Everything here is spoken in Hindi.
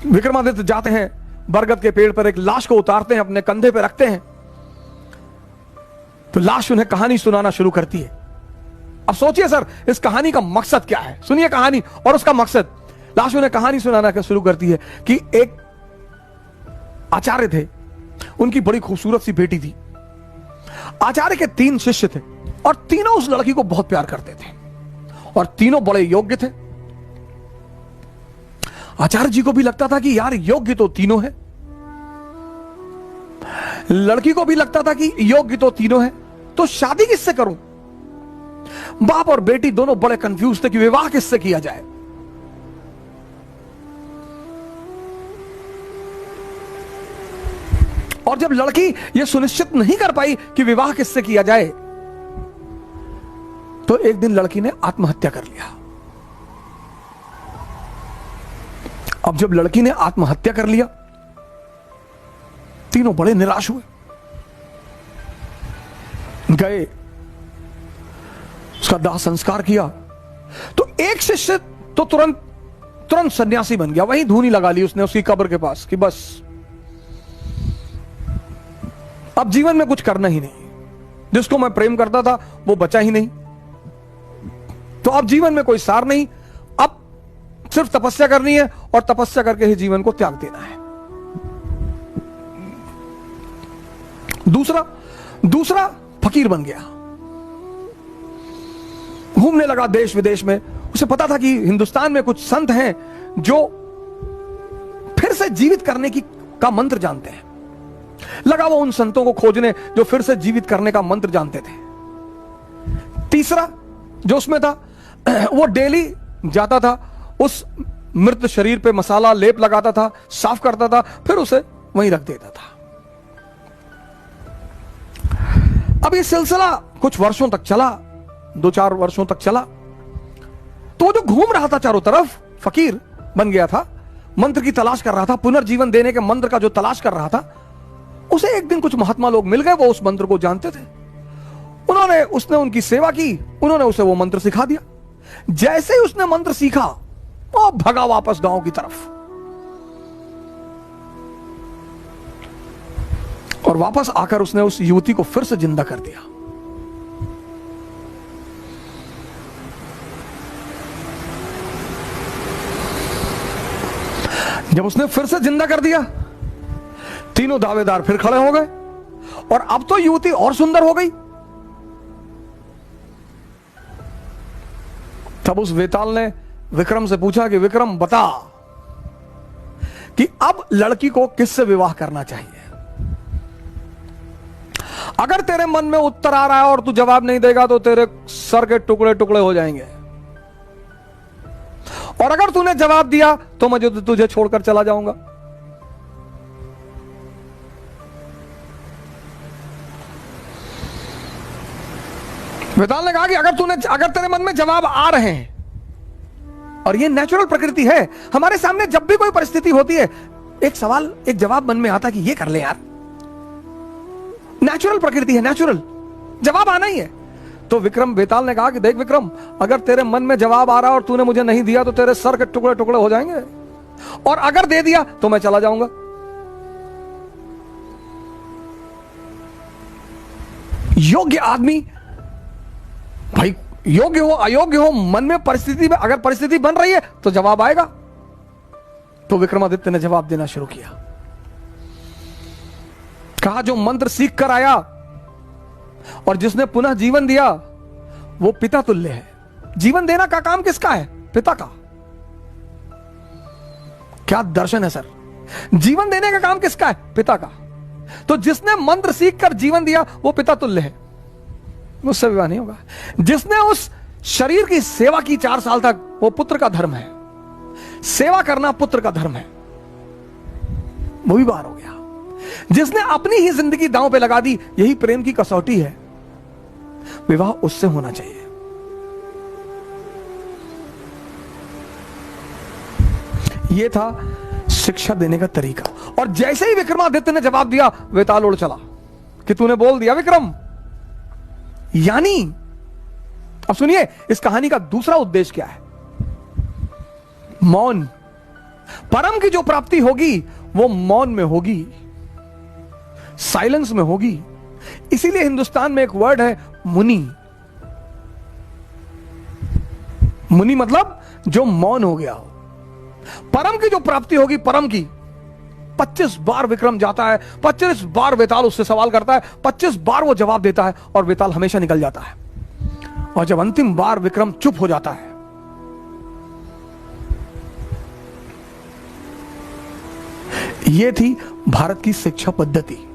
विक्रमादित्य जाते हैं, बरगद के पेड़ पर एक लाश को उतारते हैं, अपने कंधे पे रखते हैं, तो लाश उन्हें कहानी सुनाना शुरू करती है। अब सोचिए सर, इस कहानी का मकसद क्या है? सुनिए कहानी और उसका मकसद। लाश उन्हें कहानी सुनाना शुरू करती है कि एक आचार्य थे, उनकी बड़ी खूबसूरत सी बेटी थी। आचार्य के 3 शिष्य थे और तीनों उस लड़की को बहुत प्यार करते थे और तीनों बड़े योग्य थे। आचार्य जी को भी लगता था कि यार योग्य तो तीनों है, लड़की को भी लगता था कि योग्य तो तीनों है, तो शादी किससे करूं? बाप और बेटी दोनों बड़े कंफ्यूज थे कि विवाह किससे किया जाए। और जब लड़की यह सुनिश्चित नहीं कर पाई कि विवाह किससे किया जाए, तो एक दिन लड़की ने आत्महत्या कर लिया। अब जब लड़की ने आत्महत्या कर लिया, तीनों बड़े निराश हुए, गए उसका दाह संस्कार किया। तो एक शिष्य तो तुरंत सन्यासी बन गया, वहीं धूनी लगा ली उसने उसकी कब्र के पास कि बस अब जीवन में कुछ करना ही नहीं, जिसको मैं प्रेम करता था वो बचा ही नहीं, तो अब जीवन में कोई सार नहीं, अब सिर्फ तपस्या करनी है और तपस्या करके ही जीवन को त्याग देना है। दूसरा फकीर बन गया, घूमने लगा देश विदेश में। उसे पता था कि हिंदुस्तान में कुछ संत हैं जो फिर से जीवित करने का मंत्र जानते हैं। लगा वो उन संतों को खोजने जो फिर से जीवित करने का मंत्र जानते थे। तीसरा जो उसमें था, वो डेली जाता था, उस मृत शरीर पे मसाला लेप लगाता था, साफ करता था, फिर उसे वहीं रख देता था। अब ये सिलसिला कुछ वर्षों तक चला, 2-4 वर्षों तक चला। तो जो घूम रहा था चारों तरफ, फकीर बन गया था, मंत्र की तलाश कर रहा था, पुनर्जीवन देने के मंत्र का जो तलाश कर रहा था, उसे एक दिन कुछ महात्मा लोग मिल गए, वो उस मंत्र को जानते थे। उसने उनकी सेवा की, उन्होंने उसे वो मंत्र सिखा दिया। जैसे ही उसने मंत्र सीखा, वो भगा वापस गांव की तरफ और वापस आकर उसने उस युवती को फिर से जिंदा कर दिया। जब उसने फिर से जिंदा कर दिया, तीनों दावेदार फिर खड़े हो गए और अब तो युवती और सुंदर हो गई। तब उस वेताल ने विक्रम से पूछा कि विक्रम बता कि अब लड़की को किससे विवाह करना चाहिए। अगर तेरे मन में उत्तर आ रहा है और तू जवाब नहीं देगा तो तेरे सर के टुकड़े टुकड़े हो जाएंगे, और अगर तूने जवाब दिया तो मैं तुझे छोड़कर चला जाऊंगा। वेताल ने कहा कि अगर तेरे मन में जवाब आ रहे हैं, और ये नेचुरल प्रकृति है, हमारे सामने जब भी कोई परिस्थिति होती है, एक जवाब मन में आता है कि ये कर ले यार, नेचुरल प्रकृति है, नेचुरल जवाब आना ही है। तो वेताल ने कहा कि देख विक्रम, अगर तेरे मन में जवाब आ रहा और तूने मुझे नहीं दिया तो तेरे सर के टुकड़े टुकड़े हो जाएंगे, और अगर दे दिया तो मैं चला जाऊंगा। योग्य आदमी, भाई योग्य हो अयोग्य हो, मन में परिस्थिति में अगर परिस्थिति बन रही है तो जवाब आएगा। तो विक्रमादित्य ने जवाब देना शुरू किया। कहा जो मंत्र सीख कर आया और जिसने पुनः जीवन दिया वो पिता तुल्य है। जीवन देना का काम किसका है? पिता का। क्या दर्शन है सर, जीवन देने का काम किसका है? पिता का। तो जिसने मंत्र सीख कर जीवन दिया वो पिता तुल्य है, उससे विवाह नहीं होगा। जिसने उस शरीर की सेवा की 4 साल तक, वो पुत्र का धर्म है, सेवा करना पुत्र का धर्म है, वो भी बाहर हो गया। जिसने अपनी ही जिंदगी दांव पे लगा दी, यही प्रेम की कसौटी है, विवाह उससे होना चाहिए। यह था शिक्षा देने का तरीका। और जैसे ही विक्रमादित्य ने जवाब दिया, वेताल उड़ चला कि तूने बोल दिया विक्रम। यानी अब सुनिए, इस कहानी का दूसरा उद्देश्य क्या है? मौन, परम की जो प्राप्ति होगी वो मौन में होगी, साइलेंस में होगी। इसीलिए हिंदुस्तान में एक वर्ड है मुनि। मुनि मतलब जो मौन हो गया हो। परम की जो प्राप्ति होगी, परम की, 25 बार विक्रम जाता है, 25 बार वेताल उससे सवाल करता है, 25 बार वो जवाब देता है और वेताल हमेशा निकल जाता है। और जब अंतिम बार विक्रम चुप हो जाता है, यह थी भारत की शिक्षा पद्धति।